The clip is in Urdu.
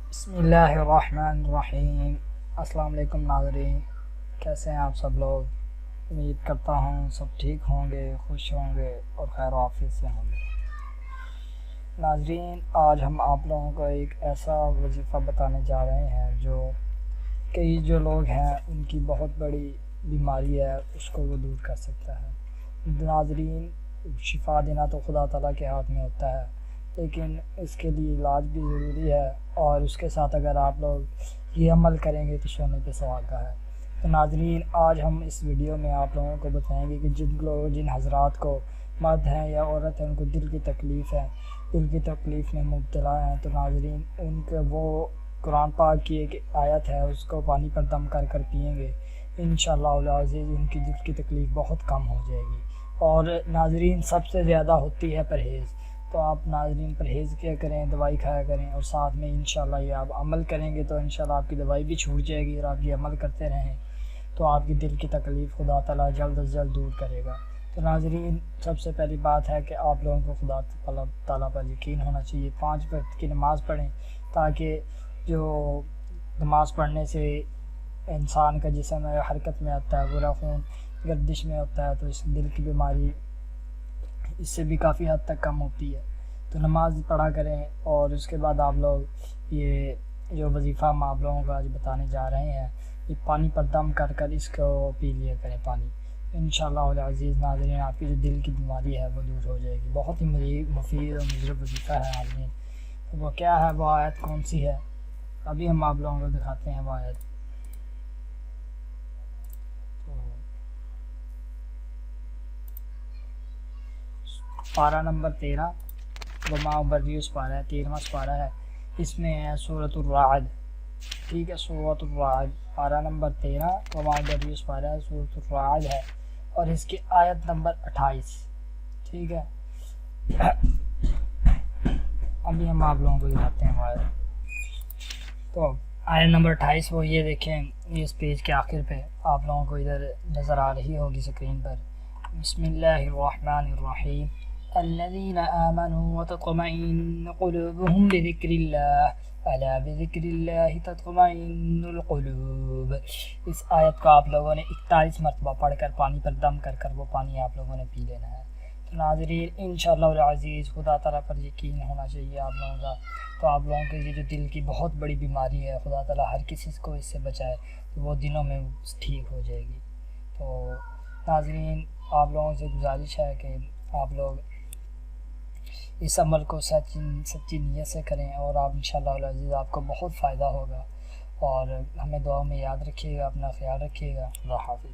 بسم اللہ الرحمن الرحیم۔ السلام علیکم ناظرین، کیسے ہیں آپ سب لوگ؟ امید کرتا ہوں سب ٹھیک ہوں گے، خوش ہوں گے اور خیر و عافیت سے ہوں گے۔ ناظرین، آج ہم آپ لوگوں کو ایک ایسا وظیفہ بتانے جا رہے ہیں جو کئی جو لوگ ہیں ان کی بہت بڑی بیماری ہے، اس کو وہ دور کر سکتا ہے۔ ناظرین، شفا دینا تو خدا تعالیٰ کے ہاتھ میں ہوتا ہے، لیکن اس کے لیے علاج بھی ضروری ہے، اور اس کے ساتھ اگر آپ لوگ یہ عمل کریں گے تو سونے پہ سہاگا ہے۔ تو ناظرین، آج ہم اس ویڈیو میں آپ لوگوں کو بتائیں گے کہ جن حضرات کو، مرد ہیں یا عورت ہیں، ان کو دل کی تکلیف ہے، دل کی تکلیف میں مبتلا ہیں، تو ناظرین ان کے وہ قرآن پاک کی ایک آیت ہے، اس کو پانی پر دم کر کر پئیں گے، انشاءاللہ العزیز ان کی دل کی تکلیف بہت کم ہو جائے گی۔ اور ناظرین، سب سے زیادہ ہوتی ہے پرہیز، تو آپ ناظرین پرہیز کیا کریں، دوائی کھایا کریں، اور ساتھ میں انشاءاللہ یہ آپ عمل کریں گے تو انشاءاللہ آپ کی دوائی بھی چھوٹ جائے گی، اور آپ یہ عمل کرتے رہیں تو آپ کی دل کی تکلیف خدا تعالیٰ جلد از جلد دور کرے گا۔ تو ناظرین، سب سے پہلی بات ہے کہ آپ لوگوں کو خدا تعالیٰ پر یقین ہونا چاہیے۔ 5 وقت کی نماز پڑھیں، تاکہ جو نماز پڑھنے سے انسان کا جسم حرکت میں آتا ہے، پورا خون گردش میں ہوتا ہے، تو اس دل کی بیماری اس سے بھی کافی حد تک کم ہوتی ہے۔ تو نماز پڑھا کریں، اور اس کے بعد آپ لوگ یہ جو وظیفہ ہم آپ لوگوں کو آج بتانے جا رہے ہیں، یہ پانی پر دم کر کر اس کو پی لیا کریں پانی، انشاءاللہ العزیز ناظرین آپ کی جو دل کی بیماری ہے وہ دور ہو جائے گی۔ بہت ہی مفید اور مضر وظیفہ ہے ناظرین۔ تو وہ کیا ہے، وہ آیت کون سی ہے، ابھی ہم آپ لوگوں کو دکھاتے ہیں وہ آیت۔ پارہ نمبر 13، وما بریوس پارہ ہے، 13واں پارہ ہے، اس میں ہے سورۃ الرعد، ٹھیک ہے، سورۃ الرعد پارہ نمبر 13، وما بریوس پارہ ہے، سورۃ الرعد ہے، اور اس کی آیت نمبر 28، ٹھیک ہے۔ ابھی ہم آپ لوگوں کو دکھاتے ہیں وہ آیت۔ تو آیت نمبر 28 وہ یہ دیکھیں، اس پیج کے آخر پہ آپ لوگوں کو ادھر نظر آ رہی ہوگی اسکرین پر۔ بسم اللہ الرحمن الرحیم، الذین آمنوا وتطمئن قلوبهم بذکر اللہ الا بذکر اللہ تطمئن القلوب۔ اس آیت کو آپ لوگوں نے 41 مرتبہ پڑھ کر پانی پر دم کر کر وہ پانی آپ لوگوں نے پی لینا ہے۔ تو ناظرین، انشاءاللہ العزیز خدا تعالیٰ پر یقین ہونا چاہیے آپ لوگوں کا، تو آپ لوگوں کے یہ جو دل کی بہت بڑی بیماری ہے، خدا تعالیٰ ہر کسی کو اس سے بچائے، تو وہ دنوں میں ٹھیک ہو جائے گی۔ تو ناظرین، آپ لوگوں سے گزارش ہے کہ آپ لوگ اس عمل کو سچی نیت سے کریں، اور آپ انشاءاللہ العزیز آپ کو بہت فائدہ ہوگا، اور ہمیں دعاؤں میں یاد رکھیے گا، اپنا خیال رکھیے گا۔ اللہ حافظ۔